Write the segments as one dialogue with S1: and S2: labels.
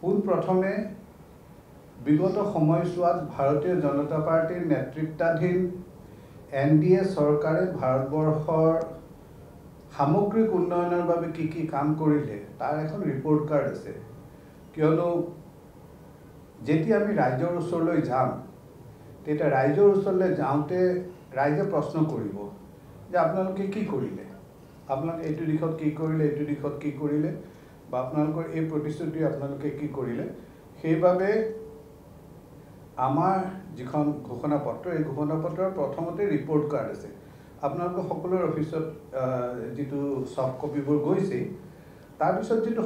S1: পোনপ্ৰথমে বিগত সময়ছোৱাত ভাৰতীয় জনতা পাৰ্টিৰ নেতৃত্বাধীন NDA চৰকাৰে ভাৰতবৰ্ষৰ সামগ্ৰিক উন্নয়নৰ বাবে কি কাম কৰিলে তাৰ এখন ৰিপৰ্ট কাৰ্ড আছে। কিয়নো যেতিয়া আমি ৰাইজৰ ওচৰলৈ যাম তেতিয়া ৰাইজৰ ওচৰলৈ যাওঁতে ৰাইজে প্ৰশ্ন কৰিব যে আপোনালোকে কি কৰিলে, আপোনালোকে এইটো দিশত কি কৰিলে, এইটো দিশত কি কৰিলে, বা আপোনালোকৰ এই প্ৰতিশ্ৰুতি আপোনালোকে কি কৰিলে। সেইবাবে আমাৰ যিখন ঘোষণাপত্ৰ, এই ঘোষণাপত্ৰৰ প্ৰথমতে ৰিপৰ্ট কাৰ্ড আছে। আপোনালোকৰ সকলোৰে অফিচত যিটো ছফ্ট কপিবোৰ গৈছে, তাৰপিছত যিটো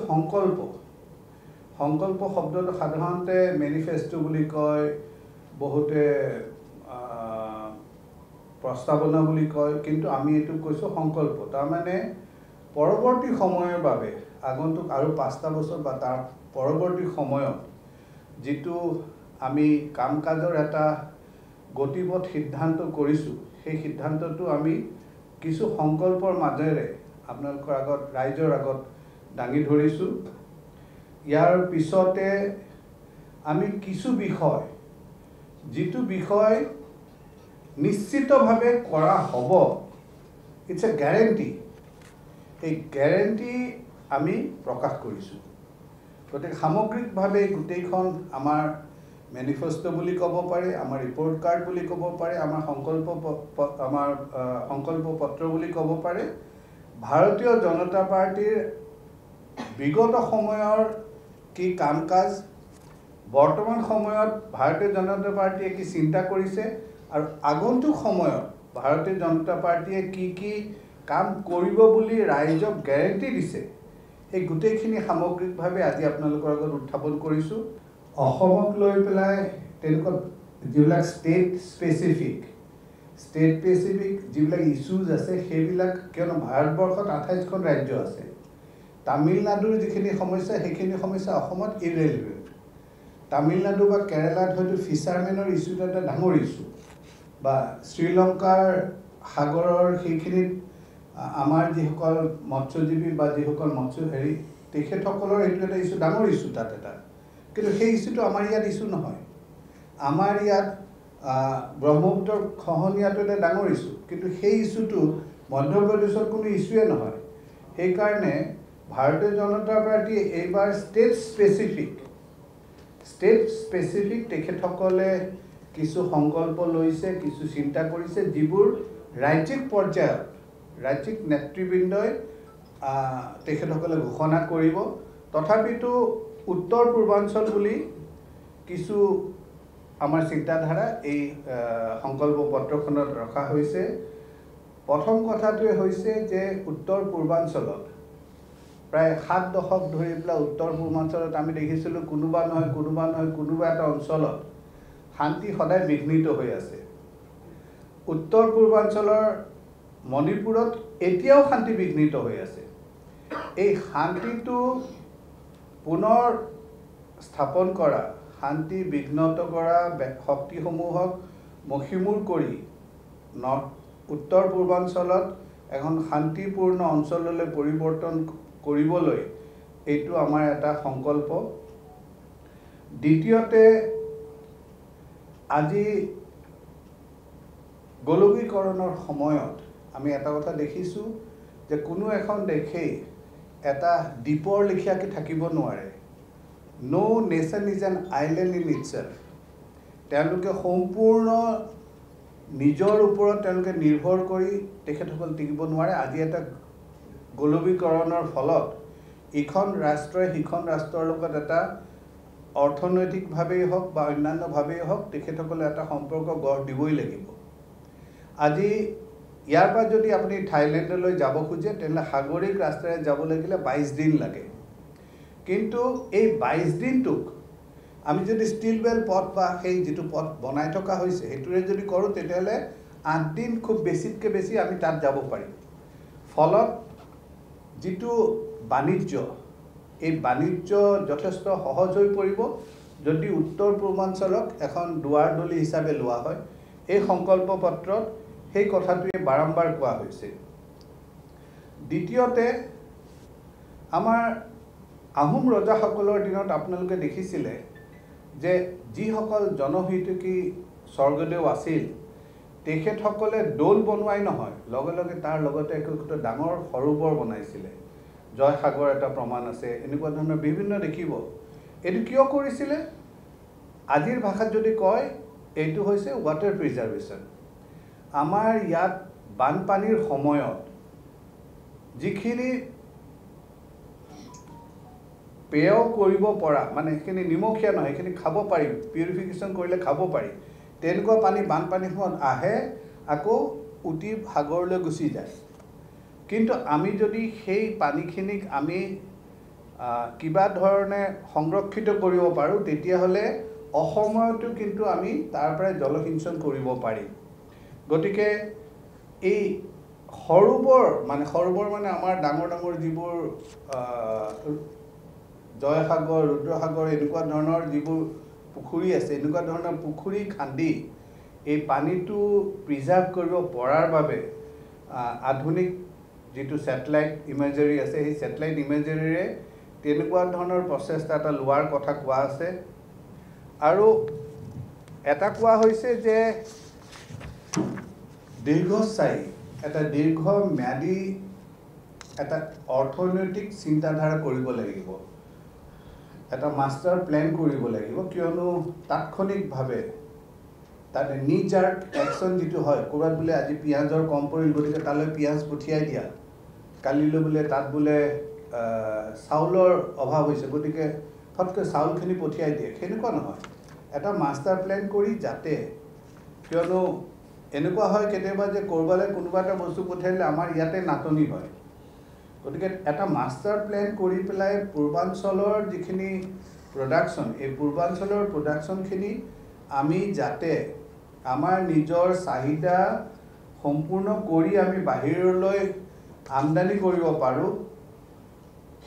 S1: সংকল্প শব্দটো সাধাৰণতে মেনিফেষ্টো বুলি কয়, বহুতে প্ৰস্তাৱনা বুলি কয়, কিন্তু আমি এইটো কৈছোঁ সংকল্প। তাৰমানে পৰৱৰ্তী সময়ৰ বাবে আগন্তুক আৰু 5টা বছৰ বা তাৰ পৰৱৰ্তী সময়ত যিটো আমি কাম কাজৰ এটা গতিপথ সিদ্ধান্ত কৰিছোঁ, সেই সিদ্ধান্তটো আমি কিছু সংকল্পৰ মাজেৰে আপোনালোকৰ আগত, ৰাইজৰ আগত দাঙি ধৰিছোঁ। ইয়াৰ পিছতে আমি কিছু বিষয়, যিটো বিষয় নিশ্চিতভাৱে কৰা হ'ব, ইটছ এ গ্যাৰেণ্টি, এই গ্যাৰেণ্টি আমি প্ৰকাশ কৰিছোঁ। গতিকে সামগ্ৰিকভাৱে গোটেইখন আমাৰ মেনিফেষ্টো বুলি ক'ব পাৰে, আমাৰ ৰিপৰ্ট কাৰ্ড বুলি ক'ব পাৰে, আমাৰ সংকল্প পত্ৰ বুলি ক'ব পাৰে। ভাৰতীয় জনতা পাৰ্টিৰ বিগত সময়ৰ কি কাম কাজ, বৰ্তমান সময়ত ভাৰতীয় জনতা পাৰ্টিয়ে কি চিন্তা কৰিছে, আৰু আগন্তুক সময়ত ভাৰতীয় জনতা পাৰ্টিয়ে কি কাম কৰিব বুলি ৰাইজক গ্যাৰেণ্টি দিছে, এই গোটেইখিনি সামগ্ৰিকভাৱে আজি আপোনালোকৰ আগত উত্থাপন কৰিছোঁ। অসমক লৈ পেলাই তেনেকুৱা যিবিলাক ষ্টেট স্পেচিফিক যিবিলাক ইছ্যুজ আছে, সেইবিলাক, কিয়নো ভাৰতবৰ্ষত 28খন ৰাজ্য আছে, তামিলনাডুৰ যিখিনি সমস্যা, সেইখিনি সমস্যা অসমত ইৰেলেভেণ্ট। তামিলনাডু বা কেৰালাত হয়তো ফিচাৰমেনৰ ইছ্যুটো এটা ডাঙৰ ইছ্যু, বা শ্ৰীলংকাৰ সাগৰৰ সেইখিনিত আমাৰ যিসকল মৎস্যজীৱী বা যিসকল তেখেতসকলৰ এইটো এটা ইছ্যু, ডাঙৰ ইছ্যু তাত এটা। কিন্তু সেই ইছ্যুটো আমাৰ ইয়াত ইছ্যু নহয়। আমাৰ ইয়াত ব্ৰহ্মপুত্ৰৰ খহনীয়াটো এটা ডাঙৰ ইছ্যু, কিন্তু সেই ইছ্যুটো মধ্যপ্ৰদেশত কোনো ইছ্যুৱে নহয়। সেইকাৰণে ভাৰতীয় জনতা পাৰ্টীয়ে এইবাৰ ষ্টেট স্পেচিফিক তেখেতসকলে কিছু সংকল্প লৈছে, কিছু চিন্তা কৰিছে, যিবোৰ ৰাজ্যিক পৰ্যায়ত ৰাজ্যিক নেতৃবৃন্দই তেখেতসকলে ঘোষণা কৰিব। তথাপিতো উত্তৰ পূৰ্বাঞ্চল বুলি কিছু আমাৰ চিন্তাধাৰা এই সংকল্প পত্ৰখনত ৰখা হৈছে। প্ৰথম কথাটোৱে হৈছে যে উত্তৰ পূৰ্বাঞ্চলত প্ৰায় 7 দশক ধৰি পেলাই উত্তৰ পূৰ্বাঞ্চলত আমি দেখিছিলোঁ কোনোবা এটা অঞ্চলত শান্তি সদায় বিঘ্নিত হৈ আছে। উত্তৰ পূৰ্বাঞ্চলৰ মণিপুৰত এতিয়াও শান্তি বিঘ্নিত হৈ আছে। এই শান্তিটো পুনৰ স্থাপন কৰা, শান্তি বিঘ্নত কৰা শক্তিসমূহক মষিমূৰ কৰি উত্তৰ পূৰ্বাঞ্চলত এখন শান্তিপূৰ্ণ অঞ্চললৈ পৰিৱৰ্তন কৰিবলৈ এইটো আমাৰ এটা সংকল্প। দ্বিতীয়তে, আজি গোলকীকৰণৰ সময়ত আমি এটা কথা দেখিছোঁ যে কোনো এখন দেশেই এটা দ্বীপৰ লেখীয়াকৈ থাকিব নোৱাৰে। No nation is an island in itself. তেওঁলোকে সম্পূৰ্ণ নিজৰ ওপৰত তেওঁলোকে নিৰ্ভৰ কৰি তেখেতসকল টিকিব নোৱাৰে। আজি এটা গোলকীকৰণৰ ফলত ইখন ৰাষ্ট্ৰই সিখন ৰাষ্ট্ৰৰ লগত এটা অৰ্থনৈতিকভাৱেই হওক বা অন্যান্যভাৱেই হওক তেখেতসকলে এটা সম্পৰ্ক গঢ় দিবই লাগিব। আজি ইয়াৰ পৰা যদি আপুনি থাইলেণ্ডলৈ যাব খোজে, তেনেহ'লে সাগৰিক ৰাস্তাৰে যাব লাগিলে 22 দিন লাগে। কিন্তু এই 22 দিনটোক আমি যদি ষ্টিল বেল পথ বা সেই যিটো পথ বনাই থকা হৈছে সেইটোৰে যদি কৰোঁ, তেতিয়াহ'লে 8 দিন খুব বেছিতকৈ বেছি আমি তাত যাব পাৰিম। ফলত যিটো বাণিজ্য, এই বাণিজ্য যথেষ্ট সহজ হৈ পৰিব যদি উত্তৰ পূৰ্বাঞ্চলক এখন দুৱাৰদলি হিচাপে লোৱা হয়। এই সংকল্প পত্ৰত সেই কথাটোৱে বাৰম্বাৰ কোৱা হৈছে। দ্বিতীয়তে, আমাৰ আহোম ৰজাসকলৰ দিনত আপোনালোকে দেখিছিলে যে যিসকল জনহিতকী স্বৰ্গদেউ আছিল তেখেতসকলে দৌল বনোৱাই নহয়, লগে লগে তাৰ লগতে একোটা ডাঙৰ সৰোবৰ বনাইছিলে। জয়সাগৰ এটা প্ৰমাণ আছে, এনেকুৱা ধৰণৰ বিভিন্ন দেখিব। এইটো কিয় কৰিছিলে? আজিৰ ভাষাত যদি কয় এইটো হৈছে ৱাটাৰ প্ৰিজাৰ্ভেশ্যন। আমাৰ ইয়াত বানপানীৰ সময়ত যিখিনি পেয় কৰিব পৰা, মানে সেইখিনি নিমখীয়া নহয়, সেইখিনি খাব পাৰি, পিউৰিফিকেশ্যন কৰিলে খাব পাৰি, তেনেকুৱা পানী বানপানীৰ সময়ত আহে, আকৌ উটি সাগৰলৈ গুচি যায়। কিন্তু আমি যদি সেই পানীখিনিক আমি কিবা ধৰণে সংৰক্ষিত কৰিব পাৰোঁ, তেতিয়াহ'লে অসময়তো কিন্তু আমি তাৰ পৰাই জলসিঞ্চন কৰিব পাৰিম। গতিকে এই সৰোবৰ মানে আমাৰ ডাঙৰ ডাঙৰ যিবোৰ জয়সাগৰ, ৰুদ্ৰসাগৰ এনেকুৱা ধৰণৰ যিবোৰ পুখুৰী আছে, এনেকুৱা ধৰণৰ পুখুৰী খান্দি এই পানীটো প্ৰিজাৰ্ভ কৰিব পৰাৰ বাবে আধুনিক যিটো ছেটেলাইট ইমেজাৰী আছে, সেই ছেটেলাইট ইমেজাৰীৰে তেনেকুৱা ধৰণৰ প্ৰচেষ্টা এটা লোৱাৰ কথা কোৱা আছে। আৰু এটা কোৱা হৈছে যে দীৰ্ঘস্থায়ী এটা দীৰ্ঘম্যাদী এটা অৰ্থনৈতিক চিন্তাধাৰা কৰিব লাগিব, এটা মাষ্টাৰ প্লেন কৰিব লাগিব। কিয়নো তাৎক্ষণিকভাৱে তাতে নিজাৰ্ক একশ্যন যিটো হয়, ক'ৰবাত বোলে আজি পিঁয়াজৰ কম পৰিল গতিকে তালৈ পিঁয়াজ পঠিয়াই দিয়া, কালিলৈ বোলে তাত বোলে চাউলৰ অভাৱ হৈছে গতিকে ফটকৈ চাউলখিনি পঠিয়াই দিয়ে, সেনেকুৱা নহয়। এটা মাষ্টাৰ প্লেন কৰি যাতে, কিয়নো এনেকুৱা হয় কেতিয়াবা যে ক'ৰবালৈ কোনোবা এটা বস্তু পঠিয়ালে আমাৰ ইয়াতে নাটনি হয়, গতিকে এটা মাষ্টাৰ প্লেন কৰি পেলাই পূৰ্বাঞ্চলৰ যিখিনি প্ৰডাকশ্যন, এই পূৰ্বাঞ্চলৰ প্ৰডাকশ্যনখিনি আমি যাতে আমাৰ নিজৰ চাহিদা সম্পূৰ্ণ কৰি আমি বাহিৰলৈ আমদানি কৰিব পাৰোঁ,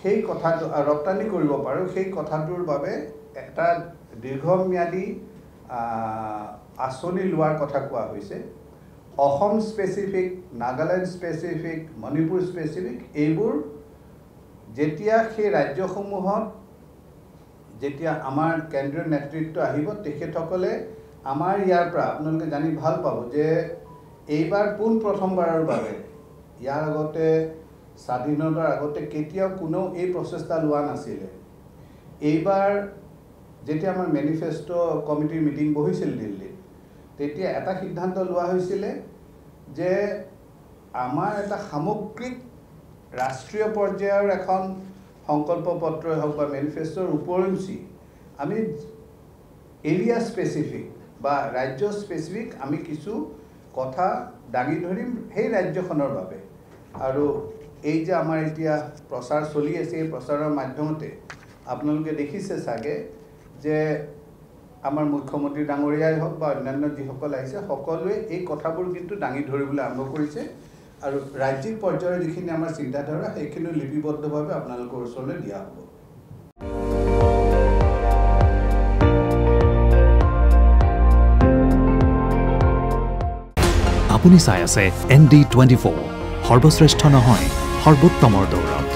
S1: সেই কথাটো ৰপ্তানি কৰিব পাৰোঁ, সেই কথাটোৰ বাবে এটা দীৰ্ঘম্যাদী আঁচনি লোৱাৰ কথা কোৱা হৈছে। Assam specific, Nagaland specific, Manipur specific, এইবোৰ যেতিয়া সেই ৰাজ্যসমূহত যেতিয়া আমাৰ কেন্দ্ৰীয় নেতৃত্ব আহিব, তেখেতসকলে আমাৰ ইয়াৰ পৰা আপোনালোকে জানি ভাল পাব যে এইবাৰ প্ৰথমবাৰৰ বাবে, ইয়াৰ আগতে স্বাধীনতাৰ আগতে কেতিয়াও কোনেও এই প্ৰচেষ্টা লোৱা নাছিলে। এইবাৰ যেতিয়া আমাৰ মেনিফেষ্টো কমিটিৰ মিটিং বহিছিল দিল্লীত, তেতিয়া এটা সিদ্ধান্ত লোৱা হৈছিলে যে আমাৰ এটা সামগ্ৰিক ৰাষ্ট্ৰীয় পৰ্যায়ৰ এখন সংকল্প পত্ৰই হওক বা মেনিফেষ্টোৰ উপৰিঞ্চি আমি এৰিয়া স্পেচিফিক বা ৰাজ্য স্পেচিফিক আমি কিছু কথা দাঙি ধৰিম সেই ৰাজ্যখনৰ বাবে। আৰু এই যে আমাৰ এতিয়া প্ৰচাৰ চলি আছে, এই প্ৰচাৰৰ মাধ্যমতে আপোনালোকে দেখিছে চাগে যে আমাৰ মুখ্যমন্ত্ৰী ডাঙৰীয়াই হওক বা অন্যান্য যিসকল আহিছে, সকলোৱে এই কথাবোৰ কিন্তু দাঙি ধৰিবলৈ আৰম্ভ কৰিছে। আৰু ৰাজ্যিক পৰ্যায়ৰ যিখিনি আমাৰ চিন্তাধাৰা, সেইখিনি লিপিবদ্ধভাৱে আপোনালোকৰ ওচৰলৈ দিয়া হ'ব।
S2: আপুনি চাই আছে ND24, সৰ্বশ্ৰেষ্ঠ নহয়, সৰ্বোত্তমৰ দৌৰত।